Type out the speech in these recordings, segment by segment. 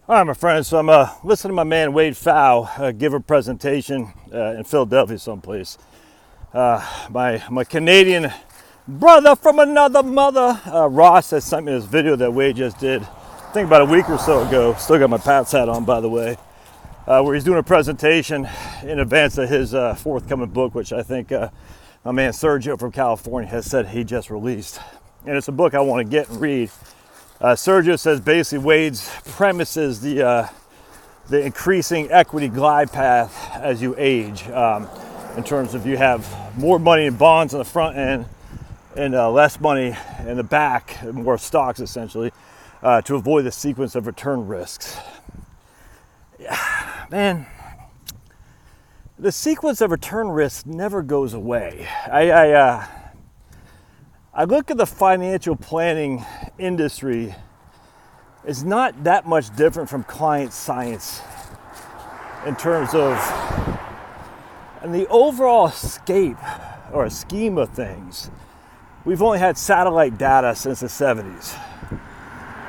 All right, my friends, so I'm listening to my man Wade Pfau give a presentation in Philadelphia someplace. My Canadian brother from another mother, Ross, has sent me this video that Wade just did, I think about a week or so ago. Still got my Pats hat on, by the way, where he's doing a presentation in advance of his forthcoming book, which I think my man Sergio from California has said he just released. And it's a book I want to get and read. Sergio says basically Wade's premise is the increasing equity glide path as you age, in terms of you have more money in bonds on the front end and less money in the back, more stocks essentially, to avoid the sequence of return risks. Yeah, man, the sequence of return risks never goes away. I look at the financial planning industry. It's not that much different from client science in terms of, and the overall scheme of things. We've only had satellite data since the 70s.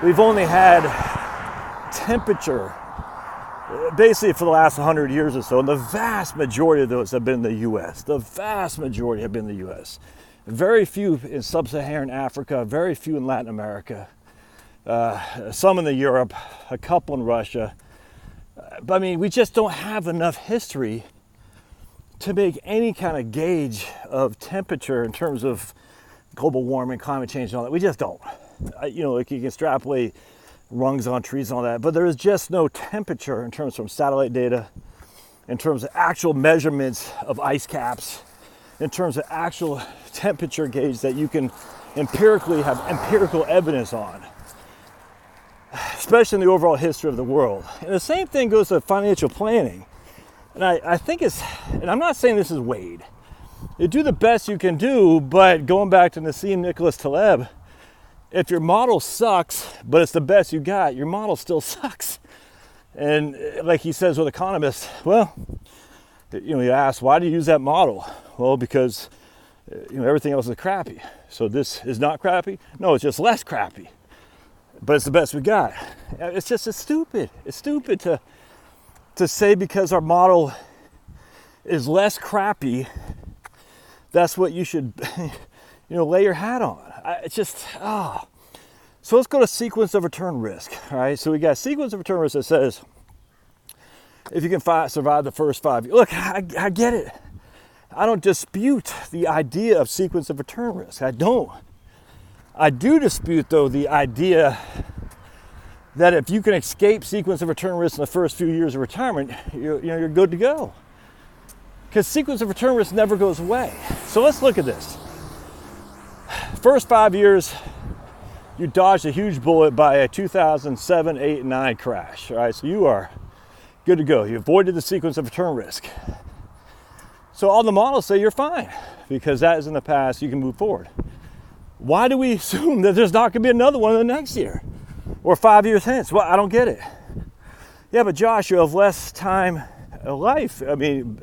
We've only had temperature basically for the last 100 years or so, and the vast majority of those have been in the U.S. The vast majority have been in the U.S. Very few in sub-Saharan Africa, very few in Latin America, some in Europe, a couple in Russia. But I mean, we just don't have enough history to make any kind of gauge of temperature in terms of global warming, climate change, and all that. We just don't. Like you can extrapolate rungs on trees and all that, but there is just no temperature in terms from satellite data, in terms of actual measurements of ice caps, in terms of actual temperature gauge that you can empirically have empirical evidence on, especially in the overall history of the world. And the same thing goes to financial planning. And I think and I'm not saying this is Wade. You do the best you can do, but going back to Nassim Nicholas Taleb, if your model sucks, but it's the best you got, your model still sucks. And like he says with economists, well, you ask, why do you use that model? Well, because everything else is crappy. So this is not crappy? No, it's just less crappy. But it's the best we got. It's stupid. It's stupid to say because our model is less crappy, that's what you should lay your hat on. So let's go to sequence of return risk. All right, so we got sequence of return risk that says if you can survive the first 5 years. Look, I get it. I don't dispute the idea of sequence of return risk. I don't. I do dispute, though, the idea that if you can escape sequence of return risk in the first few years of retirement, you're good to go. Because sequence of return risk never goes away. So let's look at this. First 5 years, you dodged a huge bullet by a 2007, 8, and 9 crash. All right, so you are good to go. You avoided the sequence of return risk. So all the models say you're fine because that is in the past, you can move forward. Why do we assume that there's not going to be another one in the next year or 5 years hence? Well, I don't get it. Yeah, but Josh, you have less time of life. I mean,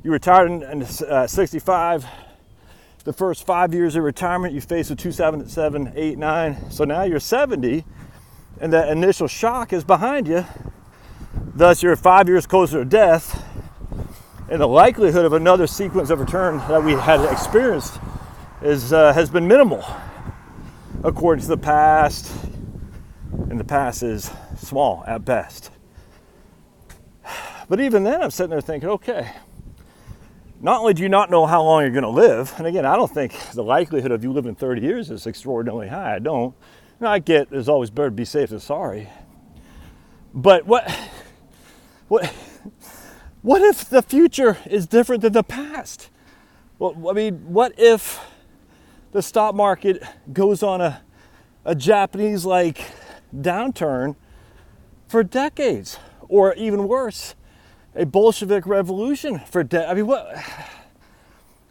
you retired in 65. The first 5 years of retirement, you faced a 2007, 8, 9. So now you're 70 and that initial shock is behind you. Thus, you're 5 years closer to death. And the likelihood of another sequence of return that we had experienced has been minimal, according to the past. And the past is small at best. But even then, I'm sitting there thinking, okay, not only do you not know how long you're going to live, and again, I don't think the likelihood of you living 30 years is extraordinarily high. I don't. I get there's always better to be safe than sorry. But what if the future is different than the past? Well, I mean, what if the stock market goes on a Japanese-like downturn for decades, or even worse, a Bolshevik revolution for decades? I mean, what?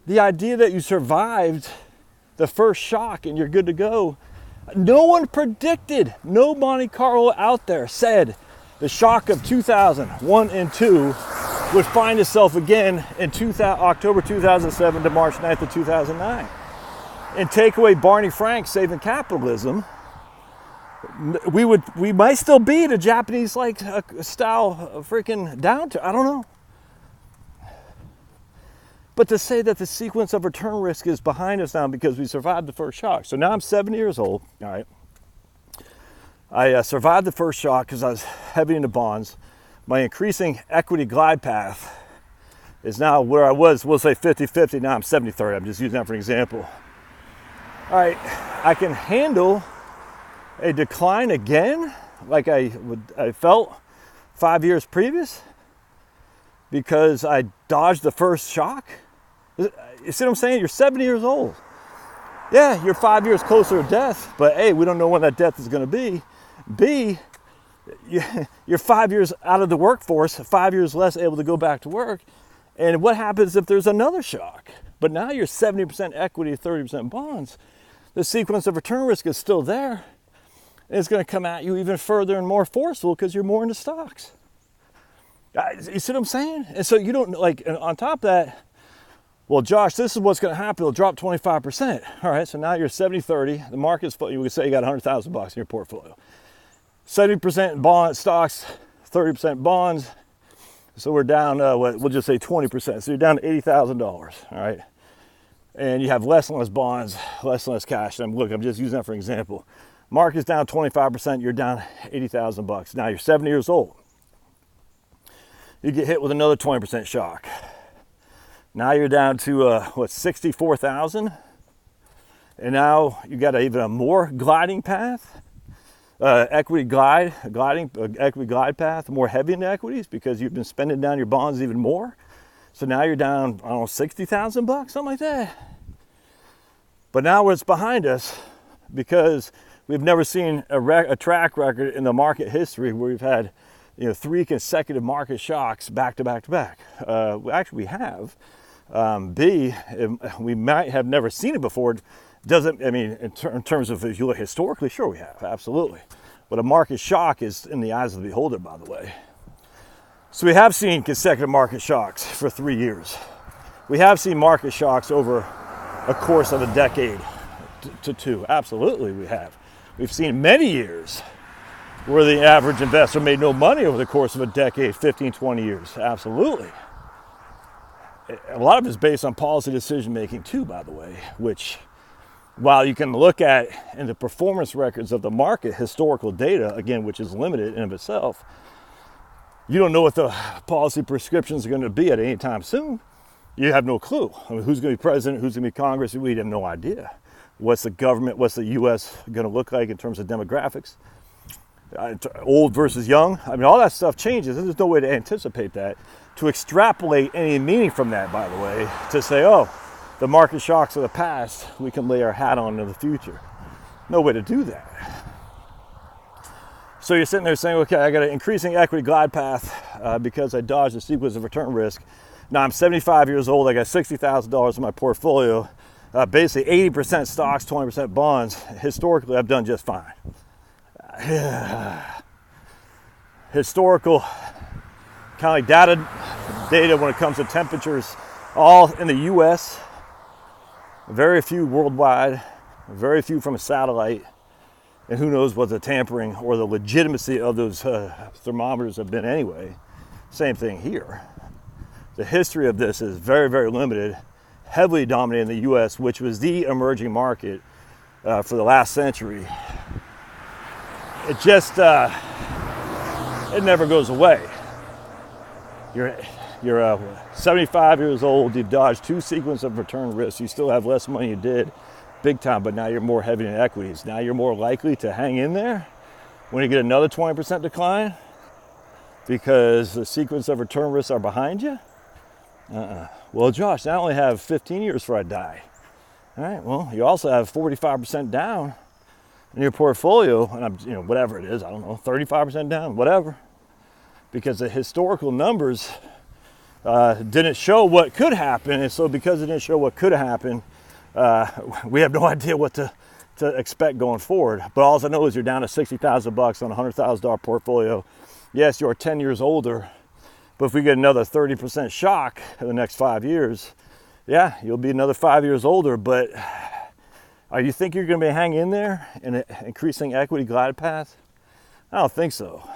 The idea that you survived the first shock and you're good to go. No one predicted, no Monte Carlo out there said the shock of 2001 and 2 would find itself again in October 2007 to March 9th of 2009. And take away Barney Frank saving capitalism, we might still be in a Japanese like style freaking downturn. I don't know. But to say that the sequence of return risk is behind us now because we survived the first shock. So now I'm 70 years old. All right. I survived the first shock because I was heavy into bonds. My increasing equity glide path is now where I was, we'll say 50-50. Now I'm 70-30. I'm just using that for an example. All right. I can handle a decline again like I felt 5 years previous because I dodged the first shock. You see what I'm saying? You're 70 years old. Yeah, you're 5 years closer to death, but A, we don't know when that death is going to be. B, you're 5 years out of the workforce, 5 years less able to go back to work. And what happens if there's another shock? But now you're 70% equity, 30% bonds. The sequence of return risk is still there. And it's going to come at you even further and more forceful because you're more into stocks. You see what I'm saying? And so you don't, like, and on top of that, well, Josh, this is what's going to happen. It'll drop 25%. All right, so now you're 70-30. The market's, you would say you got $100,000 in your portfolio. 70% bond stocks, 30% bonds. So we're down, we'll just say 20%. So you're down to $80,000, all right? And you have less and less bonds, less and less cash. And I'm just using that for example. Market's down 25%, you're down $80,000. Now you're 70 years old. You get hit with another 20% shock. Now you're down to, 64,000? And now you got even a more gliding path. Equity glide path, more heavy into equities because you've been spending down your bonds even more. So now you're down, I don't know, $60,000, something like that. But now it's behind us because we've never seen a track record in the market history where we've had, 3 consecutive market shocks back to back to back. Actually, we have. B, we might have never seen it before. In terms of if you look historically, sure we have, absolutely. But a market shock is in the eyes of the beholder, by the way. So we have seen consecutive market shocks for 3 years. We have seen market shocks over a course of a decade to 2. Absolutely, we have. We've seen many years where the average investor made no money over the course of a decade, 15, 20 years. Absolutely. A lot of it is based on policy decision making too, by the way, which, while you can look at in the performance records of the market, historical data, again, which is limited in of itself, you don't know what the policy prescriptions are going to be at any time soon. You have no clue. I mean, who's going to be president, who's going to be Congress, we have no idea. What's the government, what's the U.S. going to look like in terms of demographics? Old versus young. I mean, all that stuff changes. There's no way to anticipate that. To extrapolate any meaning from that, by the way, to say, oh, the market shocks of the past, we can lay our hat on in the future. No way to do that. So you're sitting there saying, okay, I got an increasing equity glide path because I dodged the sequence of return risk. Now I'm 75 years old. I got $60,000 in my portfolio. Basically 80% stocks, 20% bonds. Historically, I've done just fine. Historical kind of like data when it comes to temperatures, all in the U.S., very few worldwide, very few from a satellite, and who knows what the tampering or the legitimacy of those thermometers have been anyway. Same thing here. The history of this is very, very limited, heavily dominated in the U.S., which was the emerging market for the last century. It just, it never goes away. You're 75 years old, you've dodged 2 sequences of return risks, you still have less money you did, big time, but now you're more heavy in equities. Now you're more likely to hang in there when you get another 20% decline because the sequence of return risks are behind you. Well, Josh, I only have 15 years before I die. All right, well, you also have 45% down in your portfolio, and I'm, whatever it is, I don't know, 35% down, whatever, because the historical numbers didn't show what could happen, and so because it didn't show what could happen, we have no idea what to expect going forward. But all I know is you're down to $60,000 on a $100,000 portfolio. Yes, you're 10 years older, but if we get another 30% shock in the next 5 years, yeah, you'll be another 5 years older, but You think you're going to be hanging in there in an increasing equity glide path? I don't think so.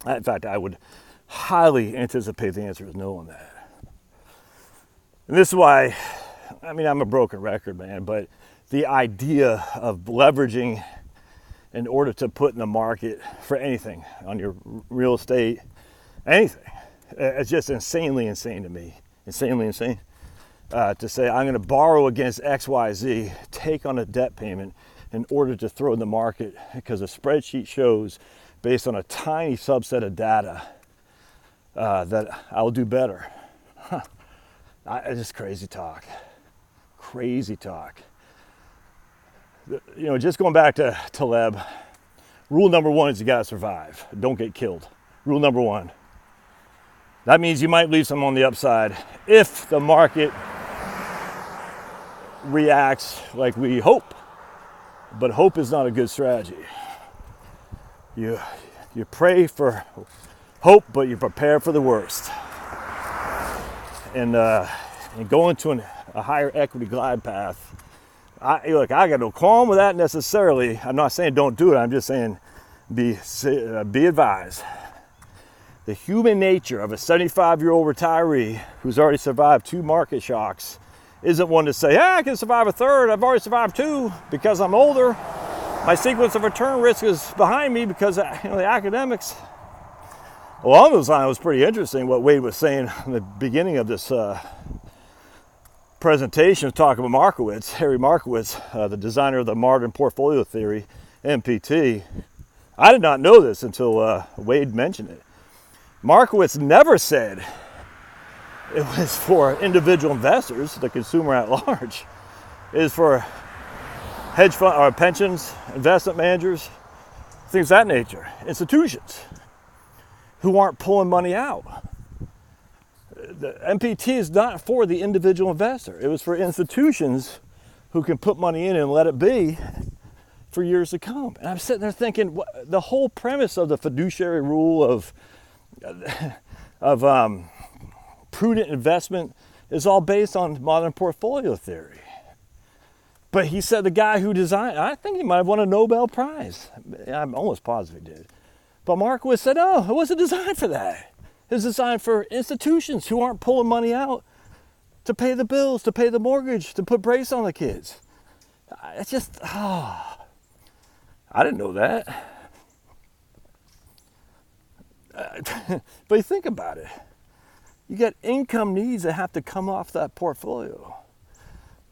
In fact, I would highly anticipate the answer is no on that. And this is why, I mean, I'm a broken record, man, but the idea of leveraging in order to put in the market for anything on your real estate, anything, it's just insanely insane to me. Insanely insane. To say I'm going to borrow against XYZ, take on a debt payment in order to throw in the market because a spreadsheet shows based on a tiny subset of data that I'll do better. It's just crazy talk. Crazy talk. You know, just going back to Taleb, rule number one is you got to survive. Don't get killed. Rule number one. That means you might leave some on the upside if the market reacts like we hope. But hope is not a good strategy. You pray for hope, but you prepare for the worst. And going to a higher equity glide path, I got no qualm with that necessarily. I'm not saying don't do it. I'm just saying be advised. The human nature of a 75-year-old retiree who's already survived 2 market shocks isn't one to say, I can survive a third. I've already survived 2 because I'm older. My sequence of return risk is behind me because the academics. Along those lines, it was pretty interesting what Wade was saying in the beginning of this presentation, talking about Markowitz, Harry Markowitz, the designer of the modern portfolio theory, MPT. I did not know this until Wade mentioned it. Markowitz never said it was for individual investors, the consumer at large. It is for hedge fund or pensions, investment managers, things of that nature, institutions who aren't pulling money out. The MPT is not for the individual investor. It was for institutions who can put money in and let it be for years to come. And I'm sitting there thinking, the whole premise of the fiduciary rule of prudent investment is all based on modern portfolio theory. But he said the guy who designed, I think he might have won a Nobel Prize. I'm almost positive he did. But Markowitz said, no, it wasn't designed for that. It was designed for institutions who aren't pulling money out to pay the bills, to pay the mortgage, to put brace on the kids. It's just, I didn't know that. But you think about it. You got income needs that have to come off that portfolio.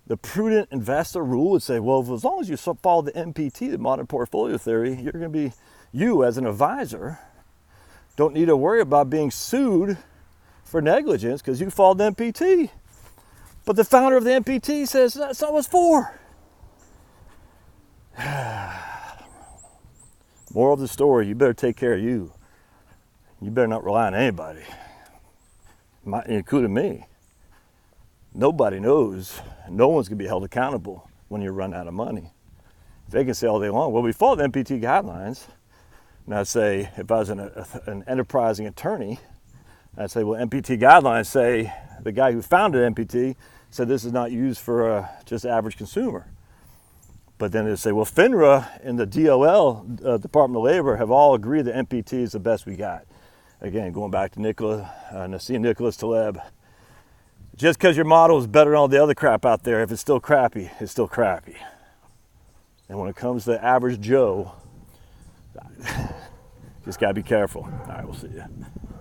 The prudent investor rule would say, well, as long as you follow the MPT, the modern portfolio theory, you're going to be, you as an advisor, don't need to worry about being sued for negligence because you followed the MPT. But the founder of the MPT says that's not what it's for. Moral of the story, you better take care of you. You better not rely on anybody, including me. Nobody knows. No one's going to be held accountable when you run out of money. They can say all day long, well, we followed MPT guidelines. And I'd say, if I was an enterprising attorney, I'd say, well, MPT guidelines say the guy who founded MPT said this is not used for just average consumer. But then they'd say, well, FINRA and the DOL, Department of Labor, have all agreed that MPT is the best we got. Again, going back to Nassim Nicholas Taleb. Just because your model is better than all the other crap out there, if it's still crappy, it's still crappy. And when it comes to average Joe, just got to be careful. All right, we'll see you.